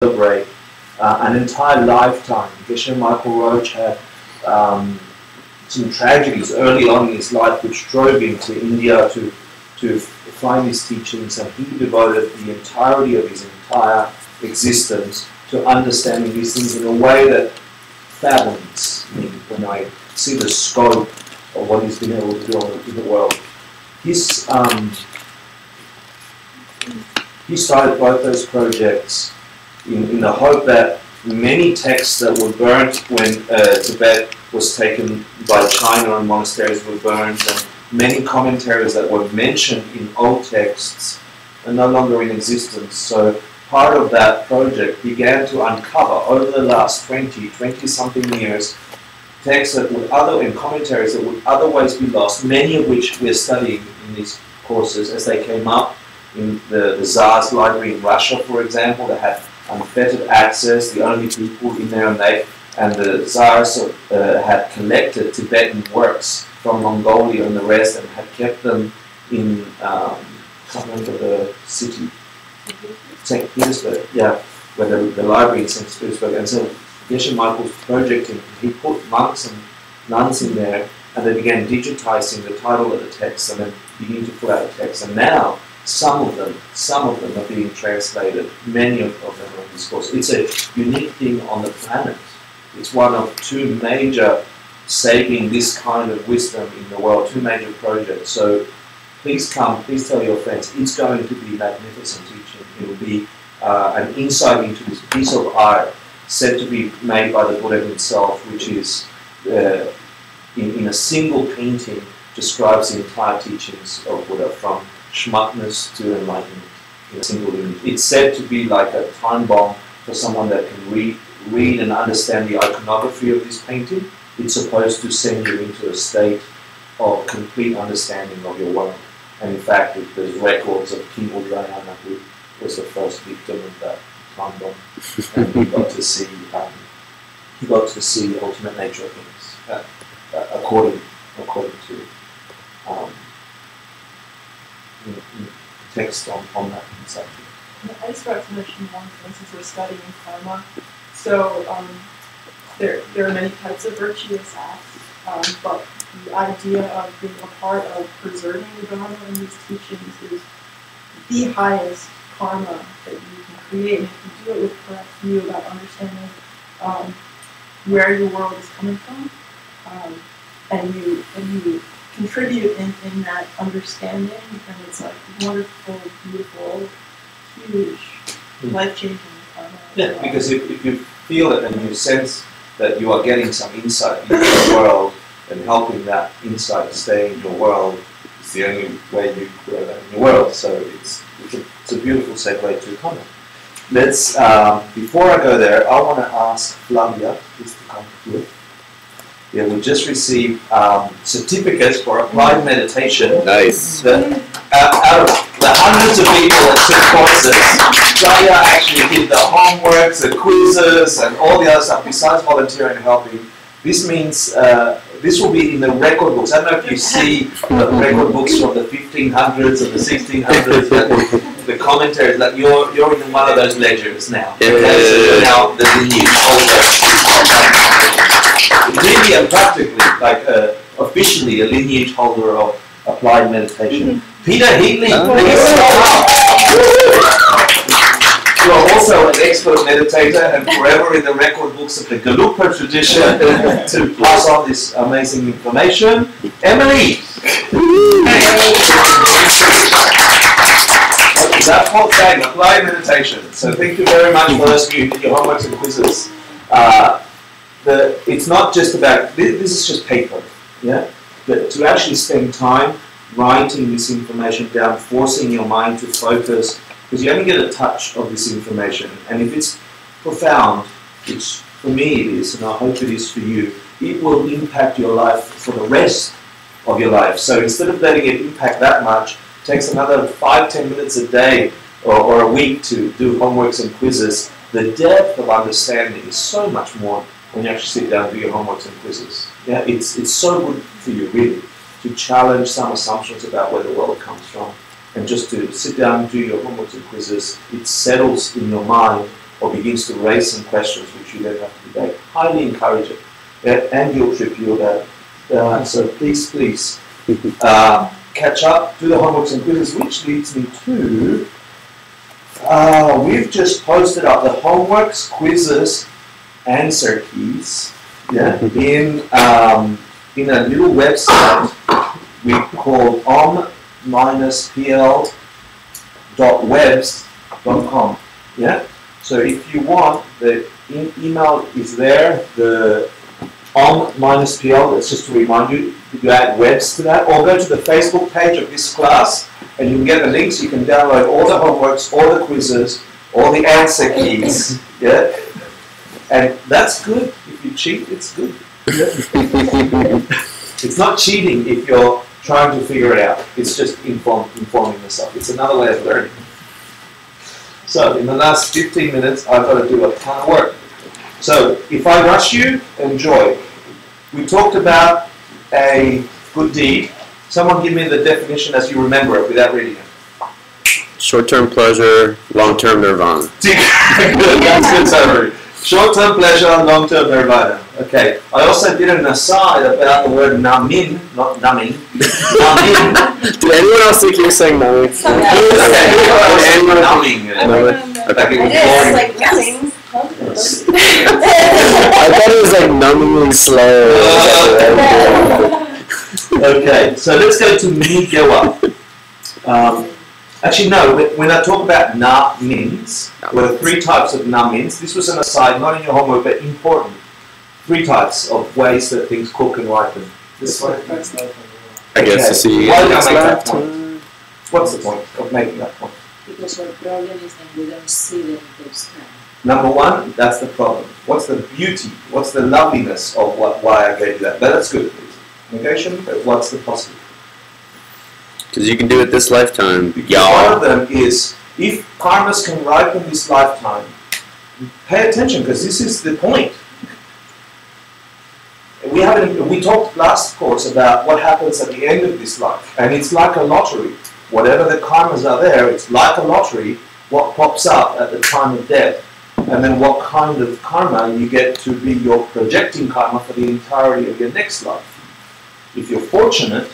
celebrate an entire lifetime. Geshe Michael Roach had some tragedies early on in his life which drove him to India to find his teachings, and he devoted the entirety of his entire existence to understanding these things in a way that fathoms me when I see the scope of what he's been able to do in the world. He started both those projects in the hope that many texts that were burnt when Tibet was taken by China and monasteries were burned, and many commentaries that were mentioned in old texts are no longer in existence. So part of that project began to uncover over the last 20-something years texts that would and commentaries that would otherwise be lost, many of which we're studying in these courses as they came up. In the Tsar's library in Russia, for example, they had unfettered access, the only people in there, and the Tsars had collected Tibetan works from Mongolia and the rest and had kept them in, I can't remember the city, St. Petersburg, yeah, where the library in St. Petersburg. And so Geshe Michael's project, he put monks and nuns in there, and they began digitizing the title of the text and then beginning to put out the text. And now some of them are being translated. Many of them are in this course. It's a unique thing on the planet. It's one of two major saving this kind of wisdom in the world, two major projects. So please come, please tell your friends. It's going to be magnificent teaching. It will be an insight into this piece of art said to be made by the Buddha himself, which is in a single painting describes the entire teachings of Buddha from schmuckness to enlightenment in a single image. It's said to be like a time bomb for someone that can read and understand the iconography of this painting. It's supposed to send you into a state of complete understanding of your world. And in fact, there's records of King Udrayana, who was the first victim of that time bomb, and he got to see the ultimate nature of things according to text on that subject. I just forgot to mention one thing since we're studying karma. So there are many types of virtuous acts, but the idea of being a part of preserving the Dharma in these teachings is the highest karma that you can create. And if you do it with correct view about understanding where your world is coming from, and you contribute in that understanding, and it's like wonderful, beautiful, huge, life-changing karma. Yeah, because if you feel it and you sense that you are getting some insight into the world and helping that insight stay in your world, it's the only way you grow that in your world. So it's a beautiful segue to comment. Let's, before I go there, I want to ask Flavia, please to come here. Yeah, we just received certificates for applied meditation. Nice. Out of the hundreds of people that took courses, Jaya actually did the homeworks, the quizzes, and all the other stuff besides volunteering and helping. This means this will be in the record books. I don't know if you see the record books from the 1500s and the 1600s, the commentaries. Like you're in one of those ledgers now. Okay? So now the lineage holder. Really and practically, like officially a lineage holder of applied meditation. Peter Heatley, please come up. You are also an expert meditator and forever in the record books of the Gelugpa tradition to pass on this amazing information. Emily! That's whole thing, applied meditation. So thank you very much for those of you who did your homeworks and quizzes. It's not just about, this is just paper, yeah? But to actually spend time writing this information down, forcing your mind to focus, because you only get a touch of this information. And if it's profound, which for me it is, and I hope it is for you, it will impact your life for the rest of your life. So instead of letting it impact that much, it takes another 5-10 minutes a day or a week to do homeworks and quizzes. The depth of understanding is so much more when you actually sit down and do your homeworks and quizzes. Yeah, it's so good for you, really, to challenge some assumptions about where the world comes from. And just to sit down and do your homeworks and quizzes, it settles in your mind or begins to raise some questions which you then have to debate, highly encourage it. And guilt trip you about it. So please catch up, do the homeworks and quizzes, which leads me to, we've just posted up the homeworks, quizzes, answer keys, in a little website we called om-pl.webs.com. Yeah. So if you want, the email is there. The om-pl. That's just to remind you. You add webs to that, or go to the Facebook page of this class, and you can get the links. You can download all the homeworks, all the quizzes, all the answer keys. Yeah. And that's good. If you cheat, it's good. It's not cheating if you're trying to figure it out. It's just informing yourself. It's another way of learning. So in the last 15 minutes, I've got to do a ton of work. So if I rush you, enjoy. We talked about a good deed. Someone give me the definition as you remember it without reading it. Short-term pleasure, long-term nirvana. That's good summary. Short-term pleasure, long-term nirvana. Okay. I also did an aside about the word namin, not numbing. Namin. Did anyone else think you were saying numbing? Numbing. I thought it was like numbingly slow. Okay, so let's go to Migewa. Actually, no, when I talk about na-mins, there are 3 types of na-mins. This was an aside, not in your homework, but important. 3 types of ways that things cook and ripen. This one affects life. I guess to see. Why did I make that point? What's the point of making that point? Because our problem is that we don't see them those times. Number 1, that's the problem. What's the beauty? What's the loveliness of why I gave you that? But that's good. Negation, but what's the positive? Because you can do it this lifetime. One of them is, if karmas can ripen this lifetime, pay attention, because this is the point. We talked last course about what happens at the end of this life, and it's like a lottery. Whatever the karmas are there, it's like a lottery, what pops up at the time of death, and then what kind of karma you get to be your projecting karma for the entirety of your next life. If you're fortunate,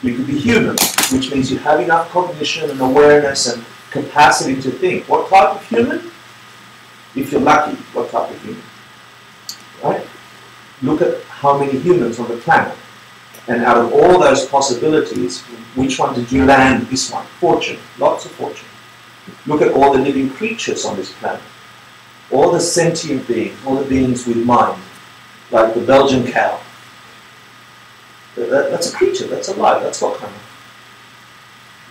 you could be human, which means you have enough cognition and awareness and capacity to think. What type of human? If you're lucky, what type of human? Right? Look at how many humans on the planet. And out of all those possibilities, which one did you land this one? Fortune. Lots of fortune. Look at all the living creatures on this planet. All the sentient beings, all the beings with mind, like the Belgian cow. That's a creature, that's alive, that's what kind of.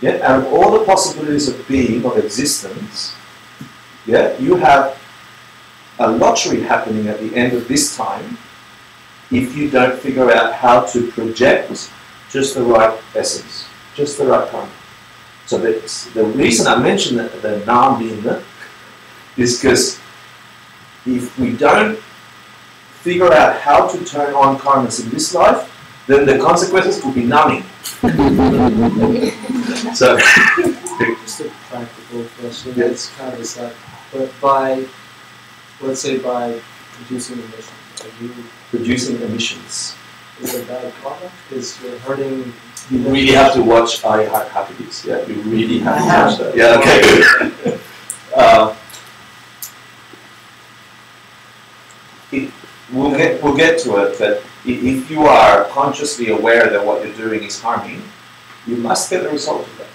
Yeah, out of all the possibilities of being, of existence, yeah, you have a lottery happening at the end of this time if you don't figure out how to project just the right essence, just the right kind. So the reason I mentioned the Nam is because if we don't figure out how to turn on karmas in this life, then the consequences will be numbing. So, just a practical question. Yeah. It's kind of a side, but let's say by producing emissions, are you producing emissions? Is it bad karma? Because you're hurting. You really have to watch I Happy Days. Yeah, you really have to watch that. Yeah, okay. We'll get to it, but if you are consciously aware that what you're doing is harming, you must get the result of that.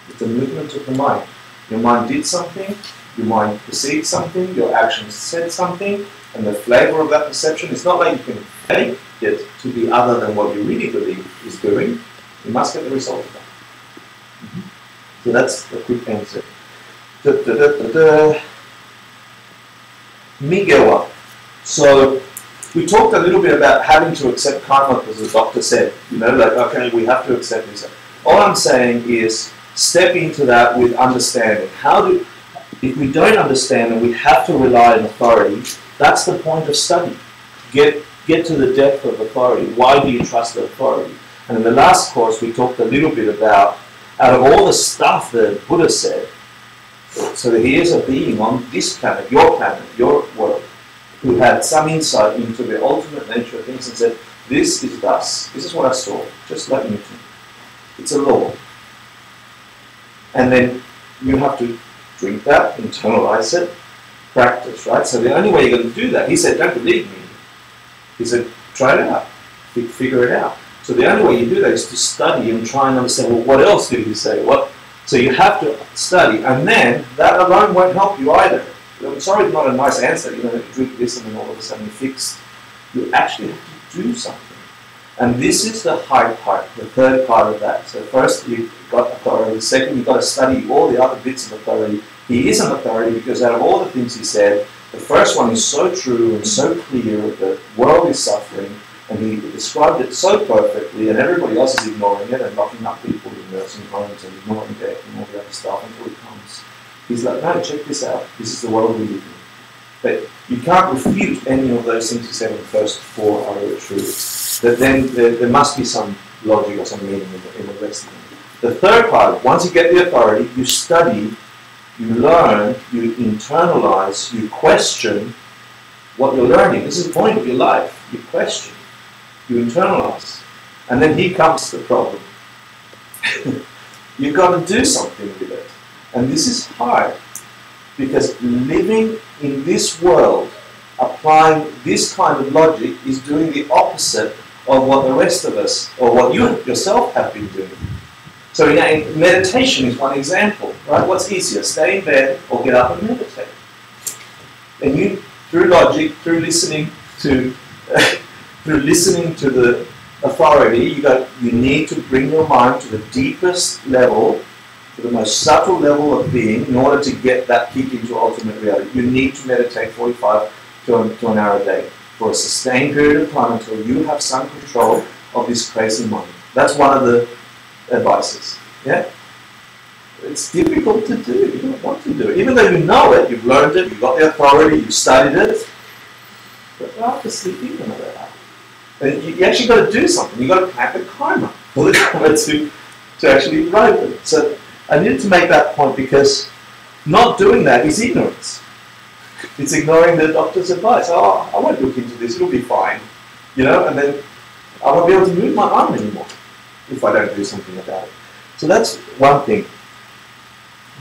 It's a movement of the mind. Your mind did something, your mind perceived something, your actions said something, and the flavor of that perception is not like you can fake it to be other than what you really believe is doing. You must get the result of that. So that's a quick answer. Migewa. So we talked a little bit about having to accept karma because the doctor said, okay, we have to accept this. All I'm saying is step into that with understanding. If we don't understand and we have to rely on authority, that's the point of study. Get to the depth of authority. Why do you trust the authority? And in the last course, we talked a little bit about, out of all the stuff that Buddha said, So here's a being on this planet, your world, who had some insight into the ultimate nature of things and said, this is thus. This is what I saw, just like Newton. It's a law. And then you have to drink that, internalize it, practice, right? So the only way you're going to do that, he said, don't believe me. He said, try it out, figure it out. So the only way you do that is to study and try and understand, well, what else did he say? So you have to study, and then that alone won't help you either. I'm sorry, it's not a nice answer. You drink this and then all of a sudden you're fixed. You actually have to do something. And this is the hard part, the third part of that. So first you've got authority. Second, you've got to study all the other bits of authority. He is an authority because out of all the things he said, the first one is so true and so clear. The world is suffering, and he described it so perfectly, and everybody else is ignoring it and locking up people in nursing homes and ignoring death and all the other stuff until it comes. He's like, no, check this out. This is the world we live in. But you can't refute any of those things he said in the first four are the truth. But then there must be some logic or some meaning in the rest of them. The third part, once you get the authority, you study, you learn, you internalize, you question what you're learning. This is the point of your life. You question, you internalize. And then here comes the problem. You've got to do something with it. And this is hard, because living in this world, applying this kind of logic, is doing the opposite of what the rest of us, or what you yourself have been doing. So meditation is one example, right? What's easier, stay in bed or get up and meditate? And you, through logic, through listening to the authority, you need to bring your mind to the deepest level, to the most subtle level of being, in order to get that kick into ultimate reality. You need to meditate 45 to an hour a day for a sustained period of time until you have some control of this crazy mind. That's one of the advices. Yeah? It's difficult to do. You don't want to do it. Even though you know it, you've learned it, you've got the authority, you've studied it, but after sleeping, you know that. And you actually got to do something. You've got to pack a karma for the karma to actually ripen. So I needed to make that point, because not doing that is ignorance. It's ignoring the doctor's advice. Oh, I won't look into this, it'll be fine. And then I won't be able to move my arm anymore if I don't do something about it. So that's one thing.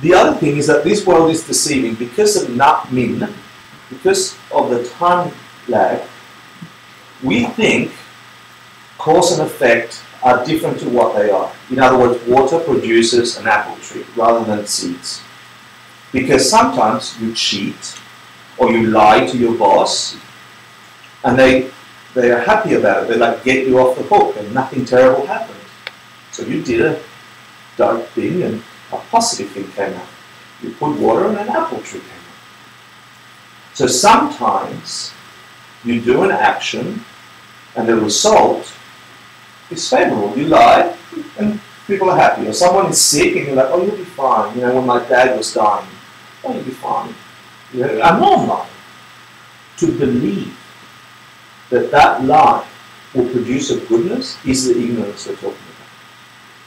The other thing is that this world is deceiving because of Min, because of the time lag. We think cause and effect are different to what they are. In other words, water produces an apple tree rather than seeds. Because sometimes you cheat or you lie to your boss, and they are happy about it. They like get you off the hook and nothing terrible happened. So you did a dark thing and a positive thing came out. You put water and an apple tree came out. So sometimes you do an action and the result is favorable. You lie and people are happy. Or someone is sick and you're like, oh, you'll be fine. When my dad was dying, oh, you'll be fine. I'm not lying. To believe that lie will produce a goodness is the ignorance we're talking about.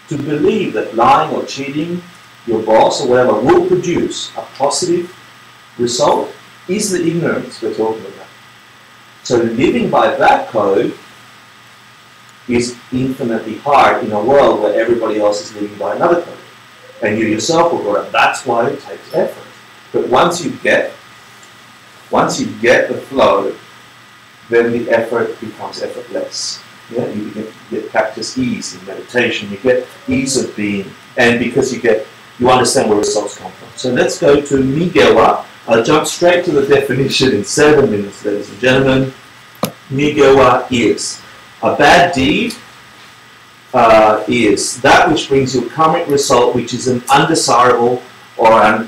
To believe that lying or cheating your boss or whatever will produce a positive result is the ignorance we're talking about. So living by that code is infinitely hard in a world where everybody else is living by another code. And you yourself will go, that's why it takes effort. But once you get the flow, then the effort becomes effortless. Yeah, you get practice ease in meditation. You get ease of being, and because you understand where results come from. So let's go to Migewa. I'll jump straight to the definition in 7 minutes, ladies and gentlemen. Migewa is a bad deed. Is that which brings you a karmic result, which is an undesirable or an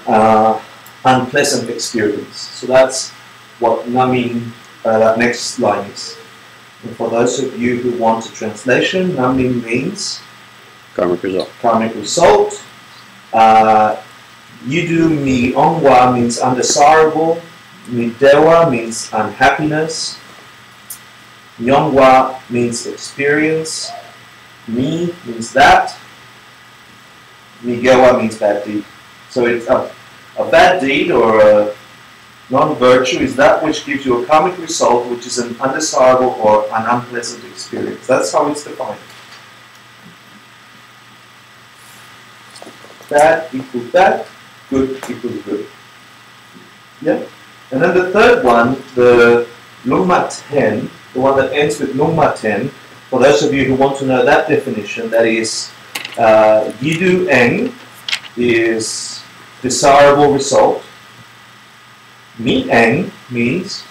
unpleasant experience. So that's what Namin, that next line is. And for those of you who want a translation, Namin means Karmic result. Karmic result. Yudu mi ongwa means undesirable. Midewa means unhappiness. Nyongwa means experience. Mi means that. Migewa means bad deed. So it's a A bad deed or a non-virtue is that which gives you a karmic result which is an undesirable or an unpleasant experience. That's how it's defined. Bad equals bad, good equals good. Yeah? And then the third one, the Lungma 10, the one that ends with Lungma 10, for those of you who want to know that definition, that is Yidu Eng is desirable result. Mi Eng means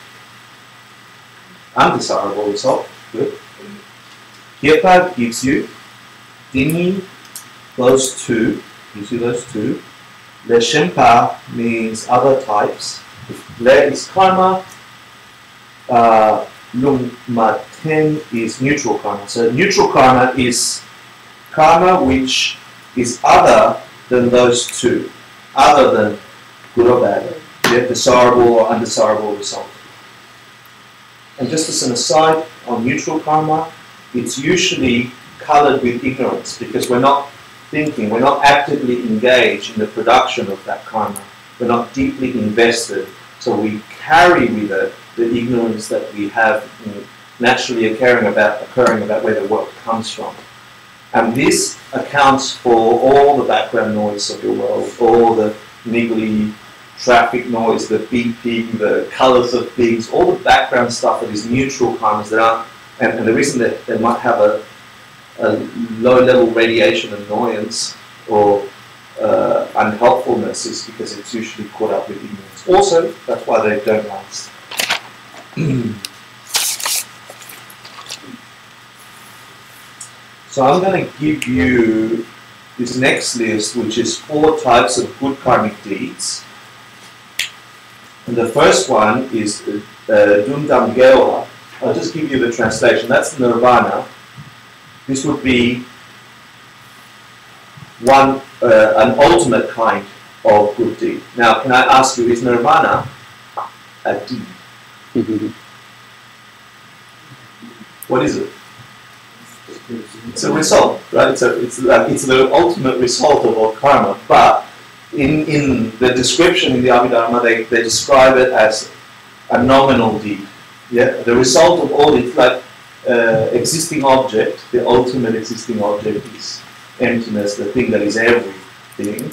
undesirable result. Good. Kiepa gives you. Dini, those two, gives you those two. Le Shempa means other types. Le is karma. Lungma 10 is neutral karma. So neutral karma is karma which is other than those two, other than good or bad, yeah, desirable or undesirable result. And just as an aside, on neutral karma, it's usually colored with ignorance because we're not thinking, we're not actively engaged in the production of that karma. We're not deeply invested, so we carry with it the ignorance that we have naturally occurring about where the world comes from. And this accounts for all the background noise of your world, all the niggly traffic noise, the beeping, the colors of things, all the background stuff that is neutral karmas that aren't, and the reason that they might have a low-level radiation annoyance or unhelpfulness is because it's usually caught up with ignorance. Also, that's why they don't last. So I'm going to give you this next list, which is 4 types of good karmic deeds. And the first one is Dundam Gewa. I'll just give you the translation. That's nirvana. This would be an ultimate kind of good deed. Now, can I ask you, is nirvana a deed? What is it? It's a result, right? It's the ultimate result of all karma. But in the description in the Abhidharma, they describe it as a nominal deed. Yeah, the result of all it's like existing object. The ultimate existing object is emptiness, the thing that is everything.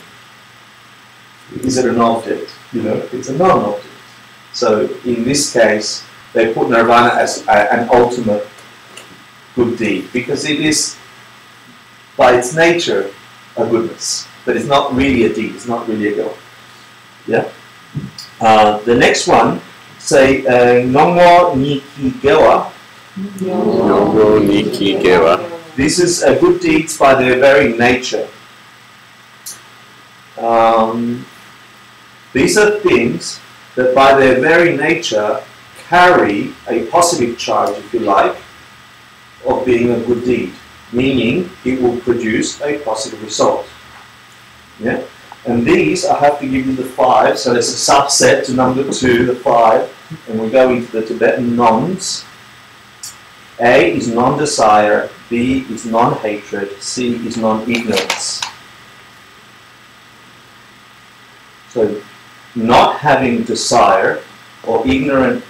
Is it an object? You know, it's a non-object. So in this case, they put nirvana as an ultimate good deed because it is, by its nature, a goodness, but it's not really a deed. It's not really a goal. Yeah. The next one, say Nongwo Niki Gewa. Nongwo Niki Gewa. This is a good deeds by their very nature. These are things that by their very nature carry a positive charge, if you like, of being a good deed, meaning it will produce a positive result. Yeah? And these, I have to give you the 5, so there's a subset to number 2, the 5, and we go into the Tibetan nons. A is non-desire, B is non-hatred, C is non-ignorance. So, not having desire or ignorant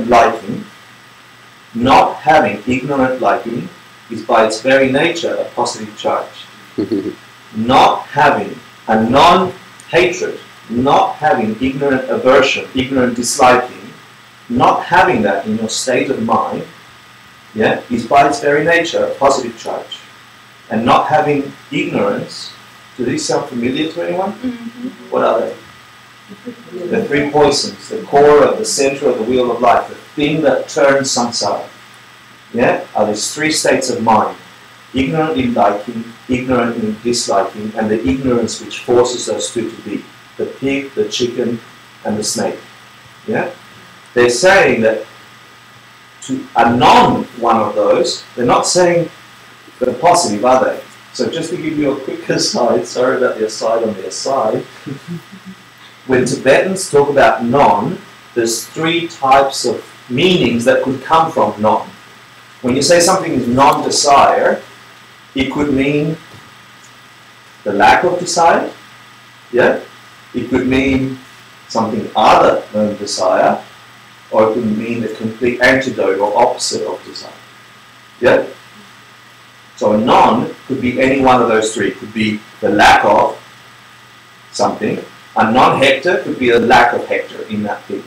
liking, not having ignorant liking is by its very nature a positive charge. Not having a non-hatred, not having ignorant aversion, ignorant disliking, not having that in your state of mind, yeah, is by its very nature a positive charge. And not having ignorance, do these sound familiar to anyone? Mm-hmm. What are they? The 3 poisons, the core of the center of the wheel of life, the thing that turns samsara. Yeah, are these 3 states of mind: ignorant in liking, ignorant in disliking, and the ignorance which forces us to be. The pig, the chicken, and the snake. Yeah, they're saying that to annul one of those, they're not saying the positive, are they? So just to give you a quick aside, sorry about the aside on the aside. When Tibetans talk about non, there's 3 types of meanings that could come from non. When you say something is non-desire, it could mean the lack of desire, yeah? It could mean something other than desire, or it could mean the complete antidote or opposite of desire. Yeah? So a non could be any one of those three. It could be the lack of something. A non-Hector could be a lack of Hector in that thing.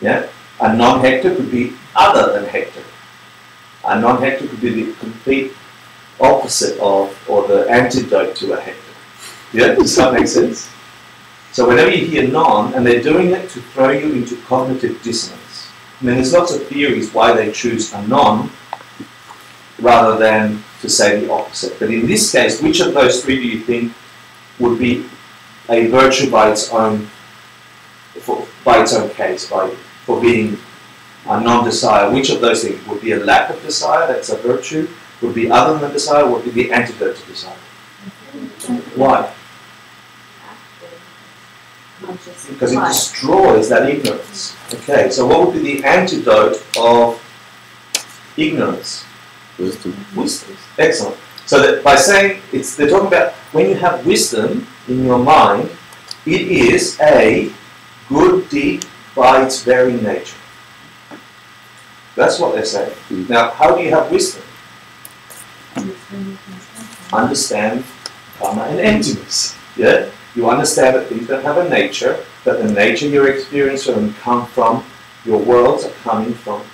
Yeah? A non-Hector could be other than Hector. A non-Hector could be the complete opposite of, or the antidote to a Hector. Yeah? Does that make sense? So whenever you hear non, and they're doing it to throw you into cognitive dissonance. I mean, there's lots of theories why they choose a non rather than to say the opposite. But in this case, which of those three do you think would be a virtue by its own case, for being a non-desire? Which of those things would be a lack of desire? That's a virtue. Would be other than desire. Would be the antidote to desire? Why? Because it destroys that ignorance. Okay, so what would be the antidote of ignorance? Wisdom. Wisdom. Excellent. So that by saying they're talking about when you have wisdom in your mind, it is a good deed by its very nature. That's what they're saying. Now, how do you have wisdom? Understand karma and emptiness. Yeah? You understand that things don't have a nature, that the nature you're experiencing and come from, your worlds are coming from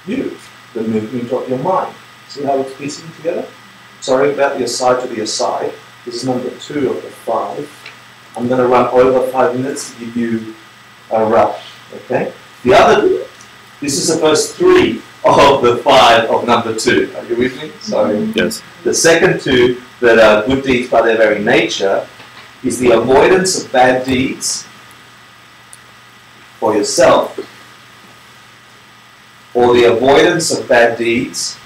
you, the movement of your mind. See how it's piecing together? Sorry about the aside to the aside. This is number 2 of the 5. I'm going to run over 5 minutes to give you a rush. Okay? This is the first 3 of the 5 of number 2. Are you with me? Sorry. Yes. The second 2 that are good deeds by their very nature is the avoidance of bad deeds for yourself, or the avoidance of bad deeds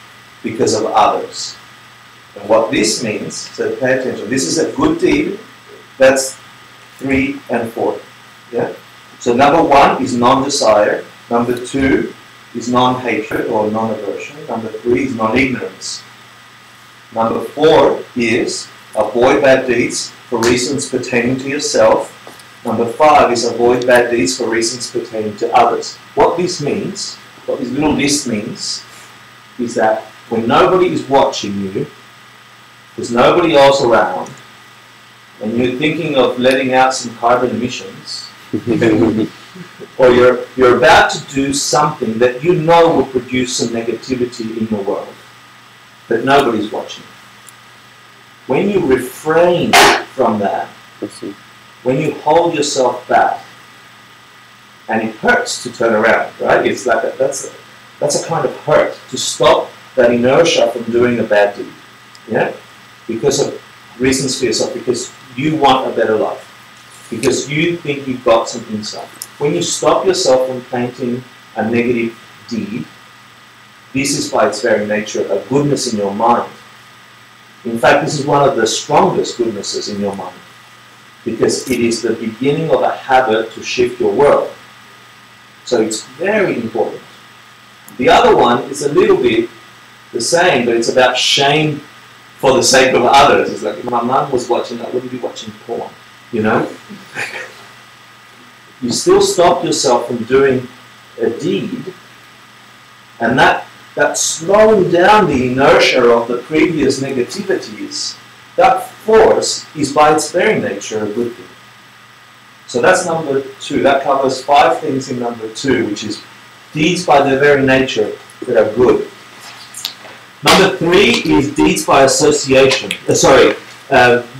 because of others. And what this means, so pay attention, this is a good deed, that's 3 and 4. Yeah? So number 1 is non-desire, number 2 is non-hatred or non-aversion, number 3 is non-ignorance. Number 4 is avoid bad deeds for reasons pertaining to yourself. Number 5 is avoid bad deeds for reasons pertaining to others. What this means, what this little list means, is that when nobody is watching you, there's nobody else around, and you're thinking of letting out some carbon emissions, or you're about to do something that you know will produce some negativity in your world, but nobody's watching. When you refrain from that, when you hold yourself back, and it hurts to turn around, right? It's like that's a kind of hurt to stop that inertia from doing a bad deed, yeah? Because of reasons for yourself, because you want a better life, because you think you've got something inside. When you stop yourself from painting a negative deed, this is by its very nature a goodness in your mind. In fact, this is one of the strongest goodnesses in your mind, because it is the beginning of a habit to shift your world. So it's very important. The other one is a little bit the same, but it's about shame for the sake of others. It's like if my mum was watching, I wouldn't be watching porn, you know? You still stop yourself from doing a deed, and that slowing down the inertia of the previous negativities, that force is by its very nature a good thing. So that's number 2. That covers 5 things in number 2, which is deeds by their very nature that are good. Number 3 is deeds by association.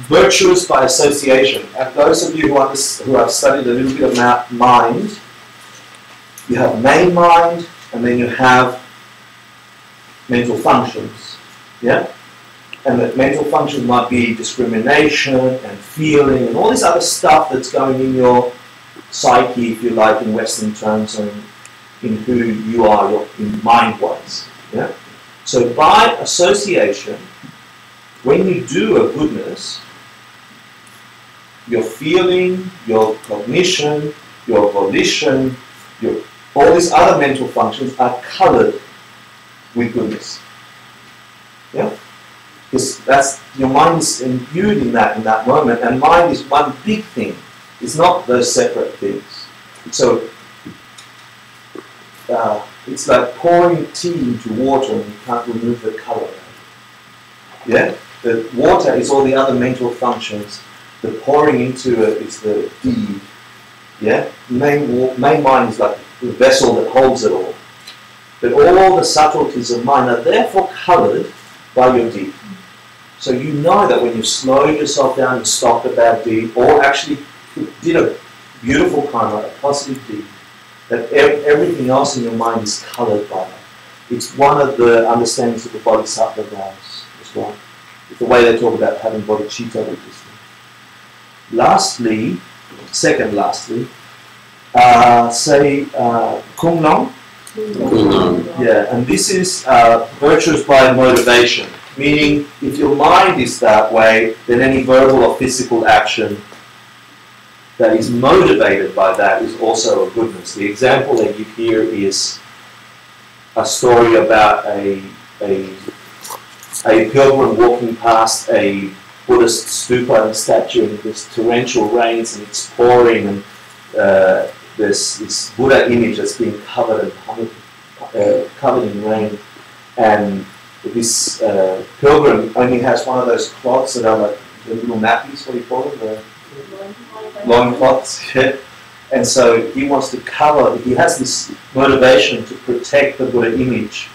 Virtuous by association. And those of you who have studied a little bit about mind, you have main mind, and then you have mental functions. Yeah? And the mental function might be discrimination and feeling and all this other stuff that's going in your psyche, if you like, in Western terms, and in who you are in mind-wise. Yeah? So by association, when you do a goodness, your feeling, your cognition, your volition, all these other mental functions are colored with goodness. Yeah? Because your mind is imbued in that moment, and mind is one big thing. It's not those separate things. So it's like pouring tea into water and you can't remove the color. Yeah? The water is all the other mental functions. The pouring into it is the deed. Yeah? Main mind is like the vessel that holds it all. But all the subtleties of mind are therefore coloured by your deed. So you know that when you slowed yourself down and stopped a bad deed, or actually did a beautiful karma, a positive deed, that everything else in your mind is coloured by that. It's one of the understandings of the Bodhisattva vows as well. It's the way they talk about having bodhicitta with this thing. Lastly, say Kung Long. Yeah, and this is virtues by motivation. Meaning, if your mind is that way, then any verbal or physical action that is motivated by that is also a goodness. The example they give here is a story about a pilgrim walking past a Buddhist stupa and statue, and there's torrential rains and it's pouring, and there's this Buddha image that's being covered in rain, and this pilgrim only has one of those cloths that are like the little nappies, what do you call them? The long cloths, yeah. And so he wants to cover, he has this motivation to protect the Buddha image.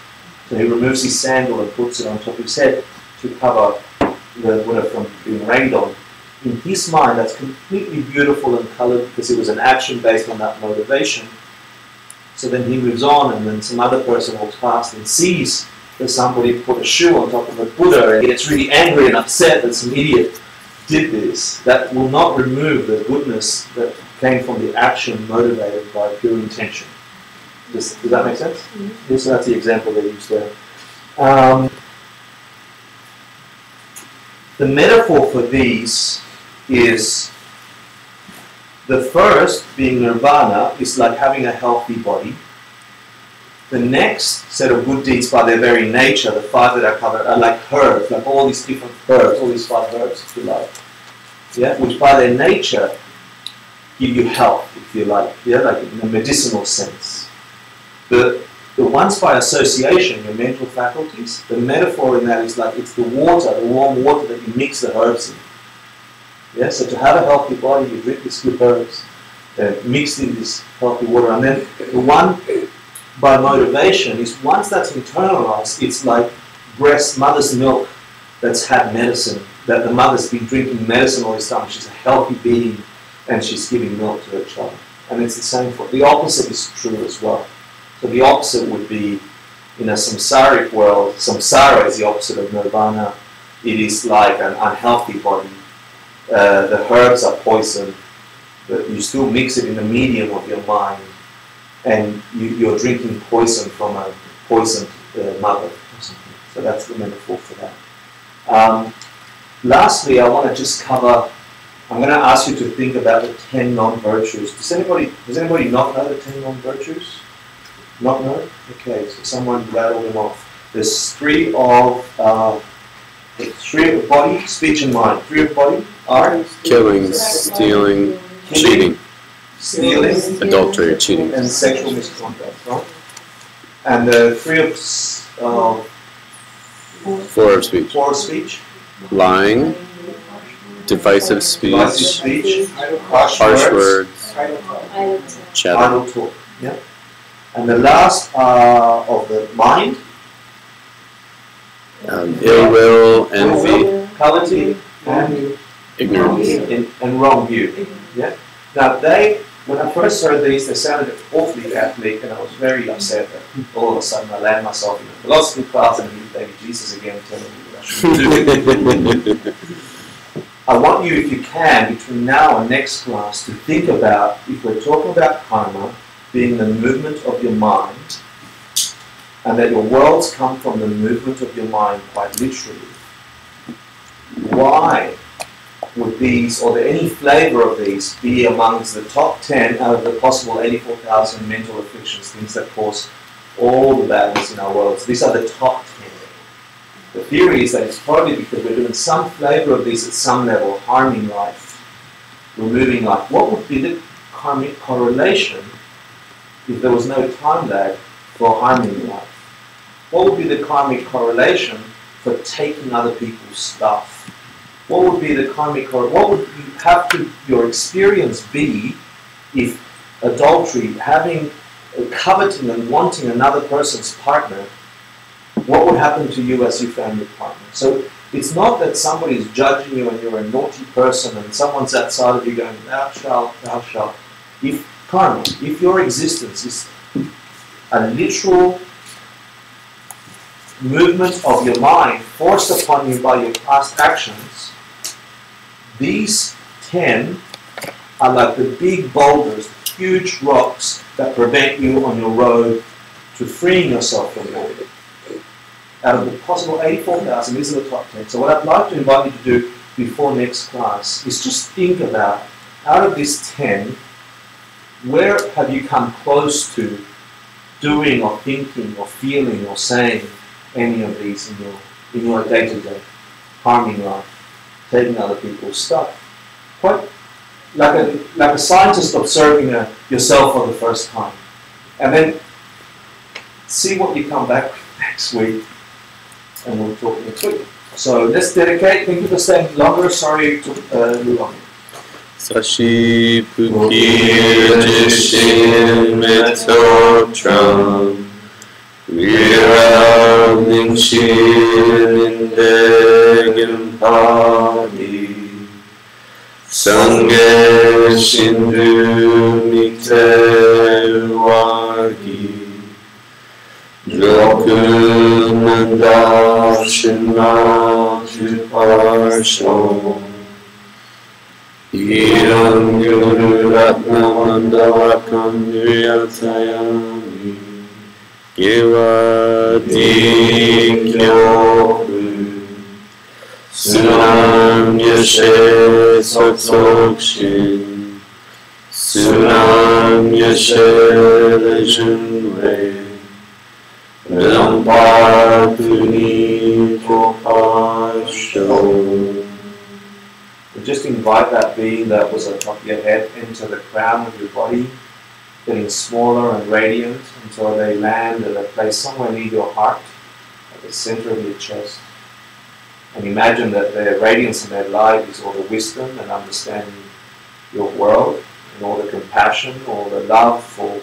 So he removes his sandal and puts it on top of his head to cover the Buddha from being rained on. In his mind, that's completely beautiful and coloured because it was an action based on that motivation. So then he moves on, and then some other person walks past and sees that somebody put a shoe on top of a Buddha and gets really angry and upset that some idiot did this. That will not remove the goodness that came from the action motivated by pure intention. Does that make sense? Mm-hmm. Yes, so that's the example they use there. The metaphor for these is the first, being nirvana, is like having a healthy body. The next set of good deeds by their very nature, the five that are covered, are like herbs, like all these different herbs, all these 5 herbs, if you like. Yeah, which by their nature give you health, if you like. Yeah, like in a medicinal sense. The ones by association, your mental faculties, the metaphor in that is like it's the water, the warm water that you mix the herbs in. Yeah, so to have a healthy body, you drink these good herbs, mixed in this healthy water, and then the one by motivation is once that's internalized, it's like mother's milk that's had medicine, that the mother's been drinking medicine all this time. She's a healthy being and she's giving milk to her child. And it's the same for the opposite is true as well. So the opposite would be in a samsaric world. Samsara is the opposite of nirvana. It is like an unhealthy body. The herbs are poison, but you still mix it in the medium of your mind, and you're drinking poison from a poisoned mother or something. So that's the metaphor for that. Lastly, I want to just cover, I'm going to ask you to think about the 10 non-virtues. Does anybody not know the 10 non-virtues? Not know? Okay, so someone rattle them off. There's 3 of body, speech and mind. 3 of body are? Killing, stealing, cheating. Stealing, adultery, cheating, and sexual misconduct, right? And the 3 of 4 of speech. 4 of speech. Lying, divisive speech, harsh words, chatter. Idle talk. Yeah. And the last of the mind. Ill will, envy, coveting, and ignorance, and wrong view. Yeah. Now when I first heard these, they sounded awfully Catholic, and I was very upset that all of a sudden I land myself in a philosophy class and hear baby Jesus again telling me what I should do. I want you, if you can, between now and next class, to think about, if we're talking about karma being the movement of your mind, and that your worlds come from the movement of your mind quite literally, why would these, or any flavour of these, be amongst the top 10 out of the possible 84,000 mental afflictions, things that cause all the badness in our worlds? These are the top 10. The theory is that it's probably because we're doing some flavour of these at some level, harming life. removing life. What would be the karmic correlation if there was no time lag for harming life? What would be the karmic correlation for taking other people's stuff? What would be the karmic what would you have to your experience be if adultery, having coveting and wanting another person's partner, what would happen to you as you found your partner? So it's not that somebody's judging you and you're a naughty person and someone's outside of you going, thou shalt. If karma, if your existence is a literal movement of your mind forced upon you by your past actions, these 10 are like the big boulders, huge rocks that prevent you on your road to freeing yourself from that. Out of the possible 84,000, these are the top 10. So what I'd like to invite you to do before next class is just think about, out of these 10, where have you come close to doing or thinking or feeling or saying any of these in your day-to-day, harming life, taking other people's stuff? Quite like a scientist observing yourself for the first time. And then see what you come back with next week. And we'll talk next week. So let's dedicate. Thank you for staying longer. Sorry to long. Sashi Puki Jishin Metotram Vira Ninshin Indegam Padi Sange Shindu Mite Wagi Jokunanda Shinma Tuparsho Iram Guru Ratnavandavakam Nuyatayami Givati Kyoku Sunam Yashe Sotsokshin Sunam Yashe Lejunwe Just invite that being that was on top of your head into the crown of your body, getting smaller and radiant until they land at a place somewhere near your heart, at the center of your chest. And imagine that their radiance and their light is all the wisdom and understanding your world, and all the compassion, all the love for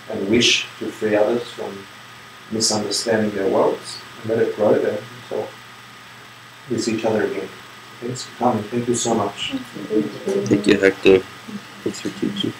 and wish to free others from misunderstanding their worlds, and let it grow there until we see each other again. Thanks for coming. Thank you so much. Thank you, Hector. Thanks for teaching.